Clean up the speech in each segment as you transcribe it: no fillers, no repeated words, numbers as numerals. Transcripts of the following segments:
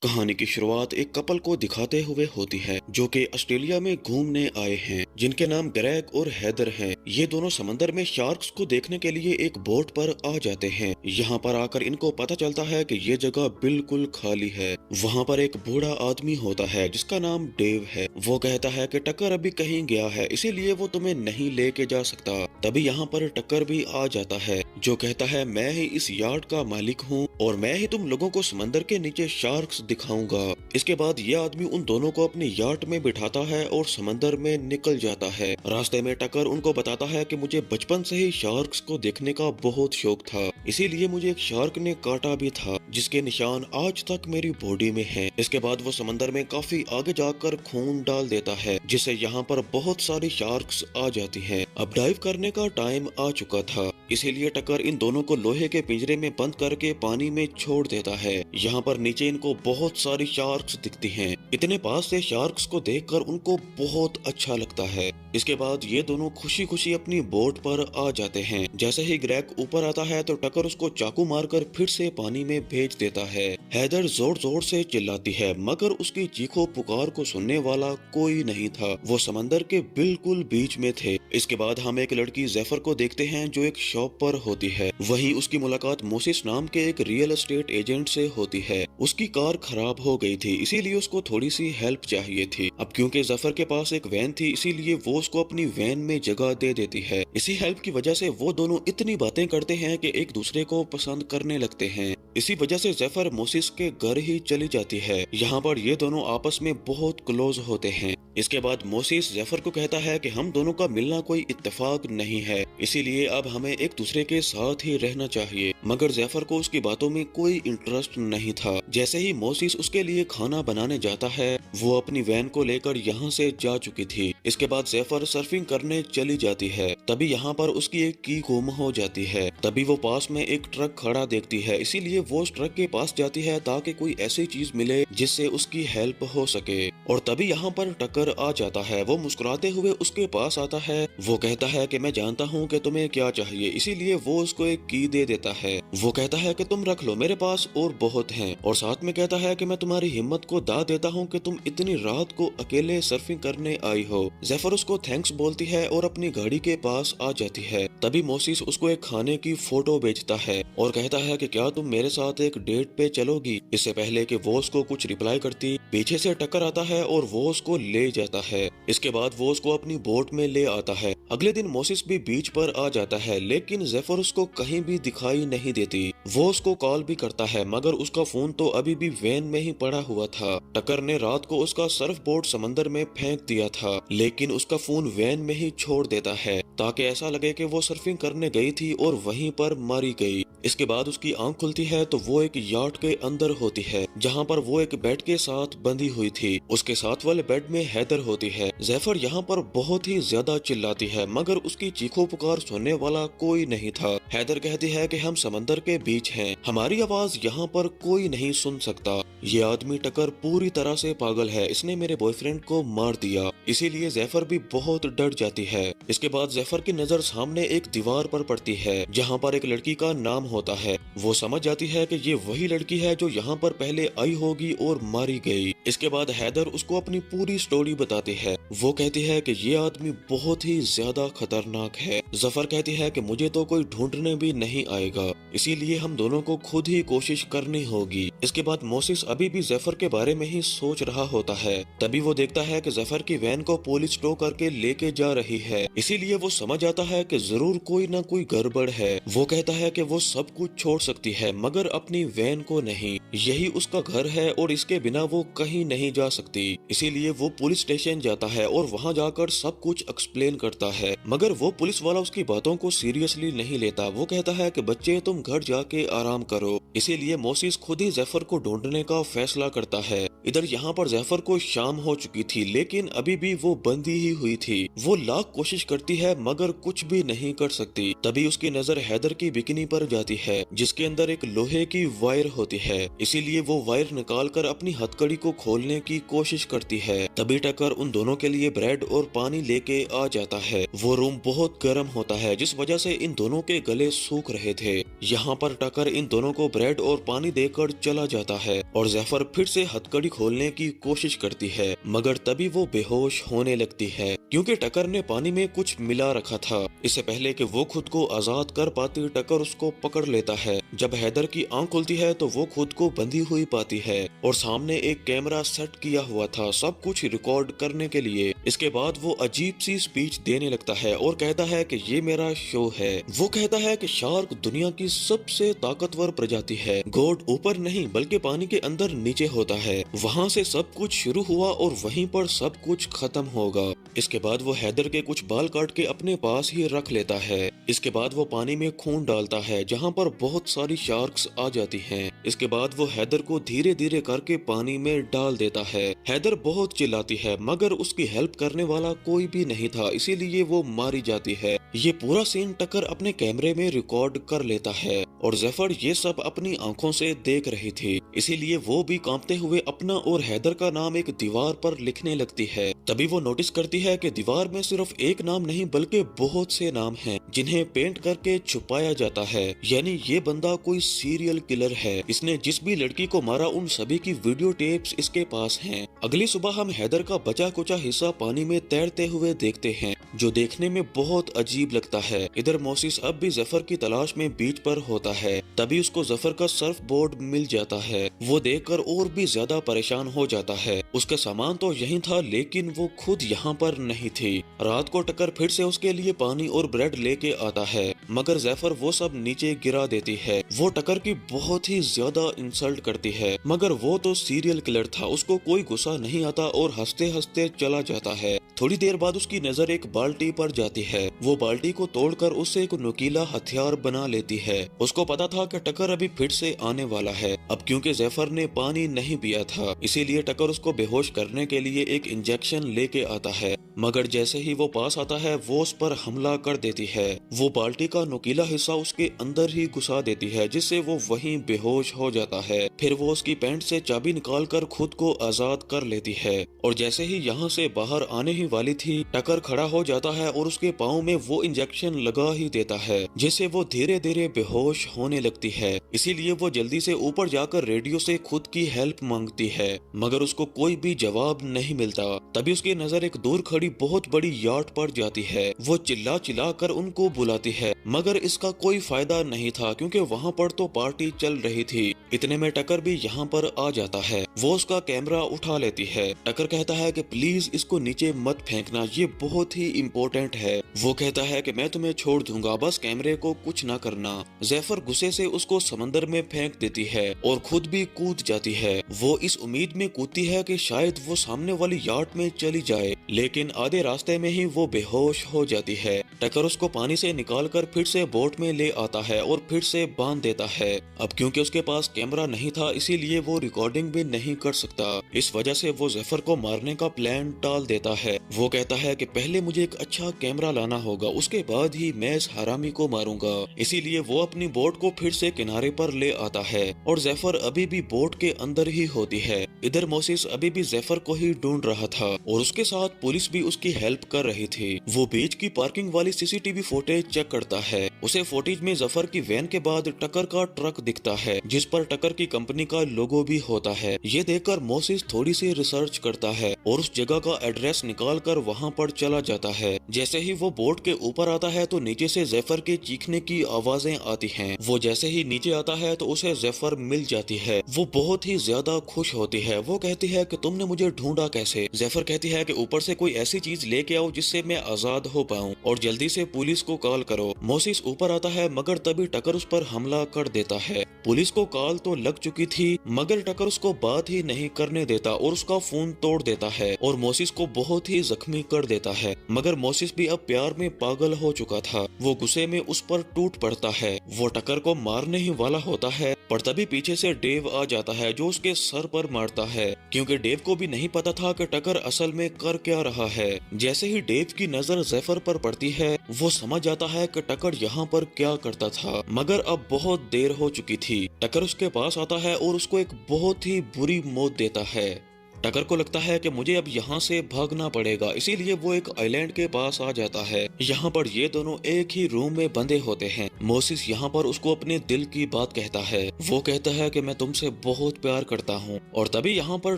कहानी की शुरुआत एक कपल को दिखाते हुए होती है जो कि ऑस्ट्रेलिया में घूमने आए हैं, जिनके नाम ग्रेग और हैदर हैं। ये दोनों समंदर में शार्क्स को देखने के लिए एक बोट पर आ जाते हैं। यहाँ पर आकर इनको पता चलता है कि ये जगह बिल्कुल खाली है। वहाँ पर एक बूढ़ा आदमी होता है जिसका नाम डेव है। वो कहता है कि टक्कर अभी कहीं गया है, इसीलिए वो तुम्हें नहीं लेके जा सकता। तभी यहाँ पर टक्कर भी आ जाता है जो कहता है मैं ही इस यार्ड का मालिक हूँ और मैं ही तुम लोगों को समंदर के नीचे शार्क्स दिखाऊंगा। इसके बाद ये आदमी उन दोनों को अपनी यार्ड में बिठाता है और समंदर में निकल जाता है। रास्ते में टक्कर उनको बताता है कि मुझे बचपन से ही शार्क्स को देखने का बहुत शौक था, इसीलिए मुझे एक शार्क ने काटा भी था जिसके निशान आज तक मेरी बॉडी में हैं। इसके बाद वो समंदर में काफी आगे जाकर खून डाल देता है जिससे यहाँ पर बहुत सारी शार्क्स आ जाती हैं। अब डाइव करने का टाइम आ चुका था, इसीलिए टक्कर इन दोनों को लोहे के पिंजरे में बंद करके पानी में छोड़ देता है। यहाँ पर नीचे इनको बहुत सारी शार्क्स दिखती हैं। इतने पास से शार्क्स को देखकर उनको बहुत अच्छा लगता है। इसके बाद ये दोनों खुशी खुशी अपनी बोट पर आ जाते हैं। जैसे ही ग्रेग ऊपर आता है तो टक्कर उसको चाकू मारकर फिर से पानी में भेज देता है। हैदर जोर जोर से चिल्लाती है मगर उसकी चीखों पुकार को सुनने वाला कोई नहीं था। वो समंदर के बिल्कुल बीच में थे। इसके बाद हम एक लड़की जेफर को देखते हैं जो एक शॉप पर होती है। वहीं उसकी मुलाकात मोसिस नाम के एक रियल एस्टेट एजेंट से होती है। उसकी कार खराब हो गई थी, इसीलिए उसको थोड़ी सी हेल्प चाहिए थी। अब क्योंकि जफर के पास एक वैन थी, इसीलिए वो उसको अपनी वैन में जगह दे देती है। इसी हेल्प की वजह से वो दोनों इतनी बातें करते हैं कि एक दूसरे को पसंद करने लगते हैं। इसी वजह से जेफर मोसिस के घर ही चली जाती है। यहाँ पर ये दोनों आपस में बहुत क्लोज होते हैं। इसके बाद मोसिस जेफर को कहता है कि हम दोनों का मिलना कोई इत्तेफाक नहीं है, इसीलिए अब हमें एक दूसरे के साथ ही रहना चाहिए। मगर जेफर को उसकी बातों में कोई इंटरेस्ट नहीं था। जैसे ही मोसिस उसके लिए खाना बनाने जाता है, वो अपनी वैन को लेकर यहाँ से जा चुकी थी। इसके बाद जेफर सर्फिंग करने चली जाती है। तभी यहाँ पर उसकी एक की गुम हो जाती है। तभी वो पास में एक ट्रक खड़ा देखती है, इसीलिए वो उस ट्रक के पास जाती है ताकि कोई ऐसी चीज मिले जिससे उसकी हेल्प हो सके। और तभी यहाँ पर टक्कर आ जाता है। वो मुस्कुराते हुए उसके पास आता है। वो कहता है कि मैं जानता हूँ कि तुम्हें क्या चाहिए, इसीलिए वो उसको एक की दे देता है। वो कहता है कि तुम रख लो, मेरे पास और बहुत हैं। और साथ में कहता है कि मैं तुम्हारी हिम्मत को दाद देता हूँ कि तुम इतनी रात को अकेले सर्फिंग करने आई हो। जेफर उसको थैंक्स बोलती है और अपनी गाड़ी के पास आ जाती है। तभी मोसिस उसको एक खाने की फोटो भेजता है और कहता है कि क्या तुम मेरे साथ एक डेट पे चलोगी। इससे पहले कि वो उसको कुछ रिप्लाई करती, पीछे से टक्कर आता है और वो उसको ले जाता है। इसके बाद वो उसको अपनी बोट में ले आता है। अगले दिन मोसिस भी बीच पर आ जाता है, लेकिन जेफर उसको कहीं भी दिखाई नहीं देती। वो उसको कॉल भी करता है मगर उसका फोन तो अभी भी वैन में ही पड़ा हुआ था। टक्कर ने रात को उसका सर्फ बोर्ड समंदर में फेंक दिया था, लेकिन उसका फोन वैन में ही छोड़ देता है ताकि ऐसा लगे कि वो सर्फिंग करने गई थी और वहीं पर मारी गई। इसके बाद उसकी आंख खुलती है तो वो एक यार्ड के अंदर होती है, जहाँ पर वो एक बेड के साथ बंधी हुई थी। उसके साथ वाले बेड में हैदर होती है। जेफर यहाँ पर बहुत ही ज्यादा चिल्लाती है मगर उसकी चीखों पुकार सुनने वाला कोई नहीं था। हैदर कहती है कि हम समंदर के बीच हैं, हमारी आवाज यहाँ पर कोई नहीं सुन सकता। ये आदमी टक्कर पूरी तरह से पागल है, इसने मेरे बॉयफ्रेंड को मार दिया। इसीलिए जेफर भी बहुत डर जाती है। इसके बाद जेफर की नजर सामने एक दीवार पर पड़ती है जहाँ पर एक लड़की का नाम होता है। वो समझ जाती है कि ये वही लड़की है जो यहाँ पर पहले आई होगी और मारी गई। इसके बाद हैदर उसको अपनी पूरी स्टोरी बताती है। वो कहती है कि ये आदमी बहुत ही ज्यादा खतरनाक है। जफर कहती है कि मुझे तो कोई ढूंढने भी नहीं आएगा, इसीलिए हम दोनों को खुद ही कोशिश करनी होगी। इसके बाद मोसिस अभी भी जफर के बारे में ही सोच रहा होता है। तभी वो देखता है कि जफर की वैन को पुलिस टो करके लेके जा रही है, इसीलिए वो समझ आता है कि जरूर कोई ना कोई गड़बड़ है। वो कहता है कि वो सब कुछ छोड़ सकती है मगर अपनी वैन को नहीं। यही उसका घर है और इसके बिना वो कहीं नहीं जा सकती। इसीलिए वो पुलिस स्टेशन जाता है और वहाँ जाकर सब कुछ एक्सप्लेन करता है, मगर वो पुलिस वाला उसकी बातों को सीरियसली नहीं लेता। वो कहता है कि बच्चे तुम घर जाके आराम करो। इसीलिए मोसिस खुद ही जेफर को ढूंढने का फैसला करता है। इधर यहाँ पर जैफर को शाम हो चुकी थी, लेकिन अभी भी वो बंदी ही हुई थी। वो लाख कोशिश करती है मगर कुछ भी नहीं कर सकती। तभी उसकी नजर हैदर की बिकिनी पर जाती है, जिसके अंदर एक लोहे की वायर होती है। इसीलिए वो वायर निकालकर अपनी हथकड़ी को खोलने की कोशिश करती है। तभी टकर उन दोनों के लिए ब्रेड और पानी लेके आ जाता है। वो रूम बहुत गर्म होता है, जिस वजह से इन दोनों के गले सूख रहे थे। यहाँ पर टकर इन दोनों को ब्रेड और पानी देकर चला जाता है और जैफर फिर से हथकड़ी खोलने की कोशिश करती है, मगर तभी वो बेहोश होने लगती है क्योंकि टकर ने पानी में कुछ मिला रखा था। इससे पहले कि वो खुद को आजाद कर पाती, टकर उसको पकड़ लेता है। जब हैदर की आंख खुलती है तो वो खुद को बंधी हुई पाती है और सामने एक कैमरा सेट किया हुआ था सब कुछ रिकॉर्ड करने के लिए। इसके बाद वो अजीब सी स्पीच देने लगता है और कहता है कि ये मेरा शो है। वो कहता है कि शार्क दुनिया की सबसे ताकतवर प्रजाति है। गॉड ऊपर नहीं बल्कि पानी के अंदर नीचे होता है। वहाँ से सब कुछ शुरू हुआ और वहीं पर सब कुछ खत्म होगा। इसके बाद वो हैदर के कुछ बाल काट के अपने पास ही रख लेता है। इसके बाद वो पानी में खून डालता है जहाँ पर बहुत सारी शार्क्स आ जाती हैं। इसके बाद वो हैदर को धीरे धीरे करके पानी में डाल देता है। हैदर बहुत चिल्लाती है मगर उसकी हेल्प करने वाला कोई भी नहीं था, इसीलिए वो मारी जाती है। ये पूरा सीन टकर अपने कैमरे में रिकॉर्ड कर लेता है और जैफर ये सब अपनी आंखों से देख रही थी, इसीलिए वो भी कांपते हुए अपना और हैदर का नाम एक दीवार पर लिखने लगती है। तभी वो नोटिस करती है कि दीवार में सिर्फ एक नाम नहीं बल्कि बहुत से नाम हैं जिन्हें पेंट करके छुपाया जाता है। यानी ये बंदा कोई सीरियल किलर है। इसने जिस भी लड़की को मारा उन सभी की वीडियो टेप्स इसके पास हैं। अगली सुबह हम हैदर का बचा कुचा हिस्सा पानी में तैरते हुए देखते हैं, जो देखने में बहुत अजीब लगता है। इधर मोसिस अब भी जफर की तलाश में बीच पर होता है। तभी उसको जफर का सर्फ बोर्ड मिल जाता है। वो देखकर और भी ज्यादा परेशान हो जाता है। उसका सामान तो यहीं था लेकिन वो खुद यहाँ पर नहीं थी। रात को टकर फिर से उसके लिए पानी और ब्रेड लेके आता है, मगर जैफर वो सब नीचे गिरा देती है। वो टकर की बहुत ही ज्यादा इंसल्ट करती है, मगर वो तो सीरियल किलर था, उसको कोई गुस्सा नहीं आता और हंसते हंसते चला जाता है। थोड़ी देर बाद उसकी नजर एक बाल्टी पर जाती है। वो बाल्टी को तोड़कर उससे एक नुकीला हथियार बना लेती है। उसको पता था कि टकर अभी फिर से आने वाला है। अब क्योंकि जैफर ने पानी नहीं पिया था, इसीलिए टकर उसको बेहोश करने के लिए एक इंजेक्शन लेके आता है, मगर जैसे ही वो पास आता है वो उस पर हमला कर देती है। वो बाल्टी का नुकीला हिस्सा उसके अंदर ही घुसा देती है, जिससे वो वहीं बेहोश हो जाता है। फिर वो उसकी पैंट से चाबी निकालकर खुद को आजाद कर लेती है और जैसे ही यहाँ से बाहर आने ही वाली थी, टकर खड़ा हो जाता है और उसके पाँव में वो इंजेक्शन लगा ही देता है, जिससे वो धीरे धीरे बेहोश होने लगती है। इसीलिए वो जल्दी से ऊपर जाकर रेडियो से खुद की हेल्प मांगती है, मगर उसको कोई भी जवाब नहीं मिलता। तभी उसकी नजर एक दूर खड़ी बहुत बड़ी यार्ड पर जाती है। वो चिल्ला चिल्ला कर उनको बुलाती है, मगर इसका कोई फायदा नहीं था क्योंकि वहाँ पर तो पार्टी चल रही थी। इतने में टकर भी यहाँ पर आ जाता है। वो उसका कैमरा उठा लेती है। टकर कहता है कि प्लीज इसको नीचे मत फेंकना, ये बहुत ही इम्पोर्टेंट है। वो कहता है कि मैं तुम्हें छोड़ दूंगा, बस कैमरे को कुछ ना करना। जैफर गुस्से से उसको समंदर में फेंक देती है और खुद भी कूद जाती है। वो इस उम्मीद में कूदती है कि शायद वो सामने वाली यार्ड में चली जाए, लेकिन आधे रास्ते में ही वो बेहोश हो जाती है। टकर उसको पानी से निकालकर फिर से बोट में ले आता है और फिर से बांध देता है। अब क्योंकि उसके पास कैमरा नहीं था, इसीलिए वो रिकॉर्डिंग भी नहीं कर सकता। इस वजह से वो जैफर को मारने का प्लान टाल देता है। वो कहता है कि पहले मुझे एक अच्छा कैमरा लाना होगा, उसके बाद ही मैं इस हरामी को मारूंगा। इसीलिए वो अपनी बोट को फिर से किनारे पर ले आता है और जैफर अभी भी बोट के अंदर ही होती है। इधर मोसिस अभी भी जैफर को ही ढूंढ रहा था और उसके साथ पुलिस भी उसकी हेल्प कर रही थी। वो बीच की पार्किंग वाली सीसीटीवी फुटेज चेक करता है। उसे फुटेज में जफर की वैन के बाद टकर का ट्रक दिखता है, जिस पर टकर की कंपनी का लोगो भी होता है। ये देखकर मोसिस थोड़ी सी रिसर्च करता है और उस जगह का एड्रेस निकाल कर वहाँ पर चला जाता है। जैसे ही वो बोट के ऊपर आता है तो नीचे से जैफर के चीखने की आवाजें आती हैं। वो जैसे ही नीचे आता है तो उसे जैफर मिल जाती है। वो बहुत ही ज्यादा खुश होती है। वो कहती है कि तुमने मुझे ढूंढा कैसे? जैफर कहती है कि ऊपर से कोई ऐसी चीज लेके आओ जिससे मैं आजाद हो पाऊं और जल्दी से पुलिस को कॉल करो। मोसिस ऊपर आता है मगर तभी टकर उस पर हमला कर देता है। पुलिस को कॉल तो लग चुकी थी मगर टकर उसको बात ही नहीं करने देता और उसका फोन तोड़ देता है और मोसिस को बहुत ही जख्मी कर देता है। मगर मोसिस भी अब प्यार में पागल हो चुका था। वो गुस्से में उस पर टूट पड़ता है। वो टकर को मारने ही वाला होता है पर तभी पीछे से डेव आ जाता है जो उसके सर पर मारता है, क्योंकि डेव को भी नहीं पता था कि टकर असल में कर क्या रहा है। जैसे ही डेव की नजर जेफर पर पड़ती है वो समझ जाता है कि टकर यहाँ पर क्या करता था, मगर अब बहुत देर हो चुकी थी। टकर उसके पास आता है और उसको एक बहुत ही बुरी मौत देता है। टकर को लगता है कि मुझे अब यहाँ से भागना पड़ेगा, इसीलिए वो एक आइलैंड के पास आ जाता है। यहाँ पर ये दोनों एक ही रूम में बंधे होते हैं। मोसिस यहाँ पर उसको अपने दिल की बात कहता है। वो कहता है कि मैं तुमसे बहुत प्यार करता हूँ और तभी यहाँ पर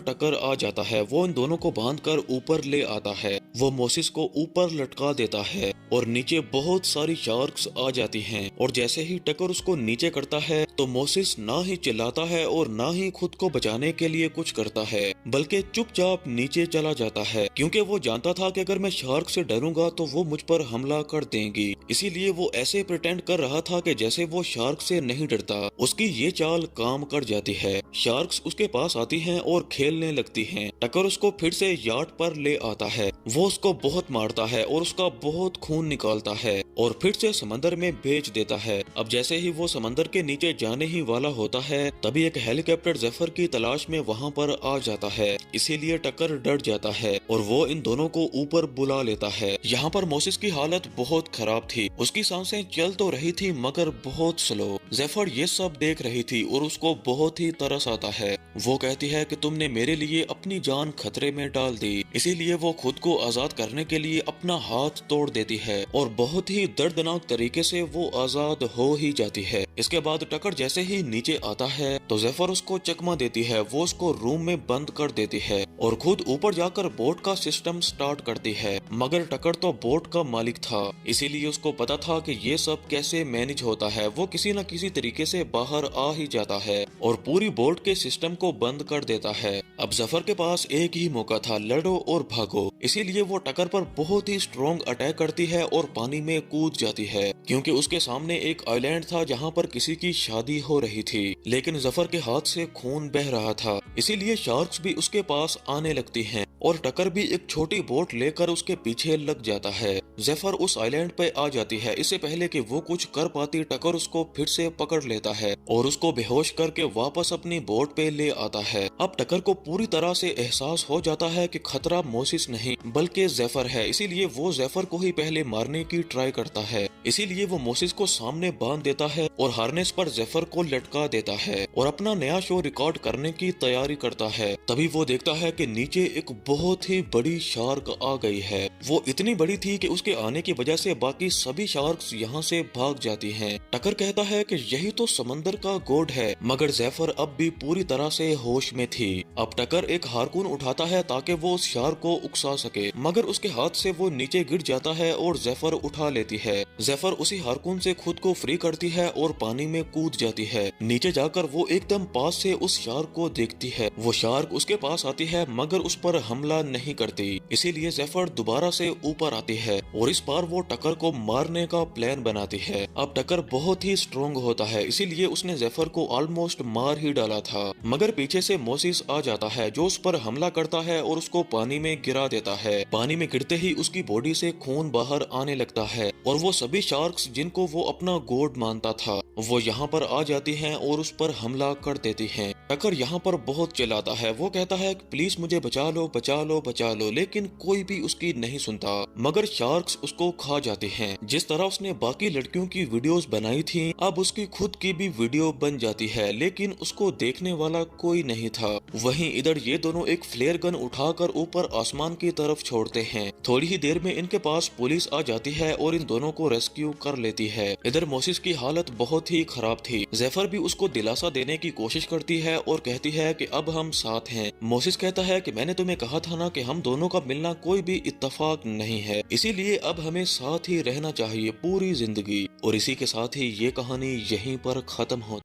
टकर आ जाता है। वो इन दोनों को बांधकर ऊपर ले आता है। वो मोसिस को ऊपर लटका देता है और नीचे बहुत सारी शार्क्स आ जाती हैं और जैसे ही टकर उसको नीचे करता है तो मोसिस ना ही चिल्लाता है और ना ही खुद को बचाने के लिए कुछ करता है, बल्कि चुपचाप नीचे चला जाता है, क्योंकि वो जानता था कि अगर मैं शार्क से डरूंगा तो वो मुझ पर हमला कर देंगी। इसीलिए वो ऐसे प्रिटेंड कर रहा था कि जैसे वो शार्क से नहीं डरता। उसकी ये चाल काम कर जाती है। शार्क्स उसके पास आती हैं और खेलने लगती हैं। टकर उसको फिर से यार्ड पर ले आता है। वो उसको बहुत मारता है और उसका बहुत खून निकालता है और फिर से समंदर में भेज देता है। अब जैसे ही वो समंदर के नीचे जाने ही वाला होता है तभी एक हेलीकॉप्टर जेफर की तलाश में वहाँ पर आ जाता है। इसीलिए टकर डर जाता है और वो इन दोनों को ऊपर बुला लेता है। यहाँ पर मोसिस की हालत बहुत खराब थी। उसकी सांसें चल तो रही थी मगर बहुत स्लो। जेफर ये सब देख रही थी और उसको बहुत ही तरस आता है। वो कहती है कि तुमने मेरे लिए अपनी जान खतरे में डाल दी, इसीलिए वो खुद को आजाद करने के लिए अपना हाथ तोड़ देती है और बहुत ही दर्दनाक तरीके से वो आजाद हो ही जाती है। इसके बाद टकर जैसे ही नीचे आता है तो जेफर उसको चकमा देती है। वो उसको रूम में बंद कर देती है और खुद ऊपर जाकर बोट का सिस्टम स्टार्ट करती है। मगर टकर तो बोट का मालिक था, इसीलिए उसको पता था कि ये सब कैसे मैनेज होता है। वो किसी न किसी तरीके से बाहर आ ही जाता है और पूरी बोट के सिस्टम को बंद कर देता है। अब जफर के पास एक ही मौका था, लड़ो और भागो। इसीलिए वो टकर पर बहुत ही स्ट्रॉन्ग अटैक करती है और पानी में कूद जाती है, क्योंकि उसके सामने एक आइलैंड था जहाँ पर किसी की शादी हो रही थी, लेकिन जफर के हाथ से खून बह रहा था। इसीलिए शार्क्स भी उसके पास आने लगती हैं और टकर भी एक छोटी बोट लेकर उसके पीछे लग जाता है। जेफर उस आइलैंड पे आ जाती है। इससे पहले कि वो कुछ कर पाती टकर उसको फिर से पकड़ लेता है और उसको बेहोश करके वापस अपनी बोट पे ले आता है। अब टकर को पूरी तरह से एहसास हो जाता है कि खतरा मोसिस नहीं बल्कि जेफर है, इसीलिए वो जेफर को ही पहले मारने की ट्राई करता है। इसीलिए वो मोसिस को सामने बांध देता है और हार्नेस पर जेफर को लटका देता है और अपना नया शो रिकॉर्ड करने की तैयारी करता है। तभी वो देखता है कि नीचे एक बहुत ही बड़ी शार्क आ गई है। वो इतनी बड़ी थी कि उसके आने की वजह से बाकी सभी शार्क्स यहाँ से भाग जाती हैं। टकर कहता है कि यही तो समंदर का गॉड है, मगर जेफर अब भी पूरी तरह से होश में थी। अब टकर एक हारकून उठाता है ताकि वो उस शार्क को उकसा सके, मगर उसके हाथ से वो नीचे गिर जाता है और जेफर उठा लेती है। जेफर उसी हारकून से खुद को फ्री करती है और पानी में कूद जाती है। नीचे जाकर वो एकदम पास से उस शार्क को देखती है। वो शार्क उसके पास आती है मगर उस पर हमला नहीं करती, इसीलिए जेफर दोबारा से ऊपर आती है और इस बार वो टकर को मारने का प्लान बनाती है। अब टकर बहुत ही स्ट्रॉन्ग होता है, इसीलिए उसने जेफर को ऑलमोस्ट मार ही डाला था, मगर पीछे से मोसिस आ जाता है जो उस पर हमला करता है और उसको पानी में गिरा देता है। पानी में गिरते ही उसकी बॉडी से खून बाहर आने लगता है और वो सभी शार्क्स जिनको वो अपना गॉड मानता था वो यहाँ पर आ जाती हैं और उस पर हमला कर देती हैं। टकर यहाँ पर बहुत चिल्लाता है। वो कहता है कि प्लीज मुझे बचा लो बचा लो बचा लो, लेकिन कोई भी उसकी नहीं सुनता, मगर शार्क्स उसको खा जाते हैं। जिस तरह उसने बाकी लड़कियों की वीडियोस बनाई थी अब उसकी खुद की भी वीडियो बन जाती है, लेकिन उसको देखने वाला कोई नहीं था। वहीं इधर ये दोनों एक फ्लेयर गन उठाकर ऊपर आसमान की तरफ छोड़ते हैं। थोड़ी ही देर में इनके पास पुलिस आ जाती है और इन दोनों को रेस्क्यू कर लेती है। इधर मोसिस की हालत बहुत ही खराब थी। जेफर भी उसको दिलासा देने की कोशिश करती है और कहती है कि अब हम साथ हैं। मोसिस कहता है कि मैंने तुम्हें कहा था ना कि हम दोनों का मिलना कोई भी इत्तेफाक नहीं है, इसीलिए अब हमें साथ ही रहना चाहिए पूरी जिंदगी। और इसी के साथ ही ये कहानी यहीं पर खत्म होती है।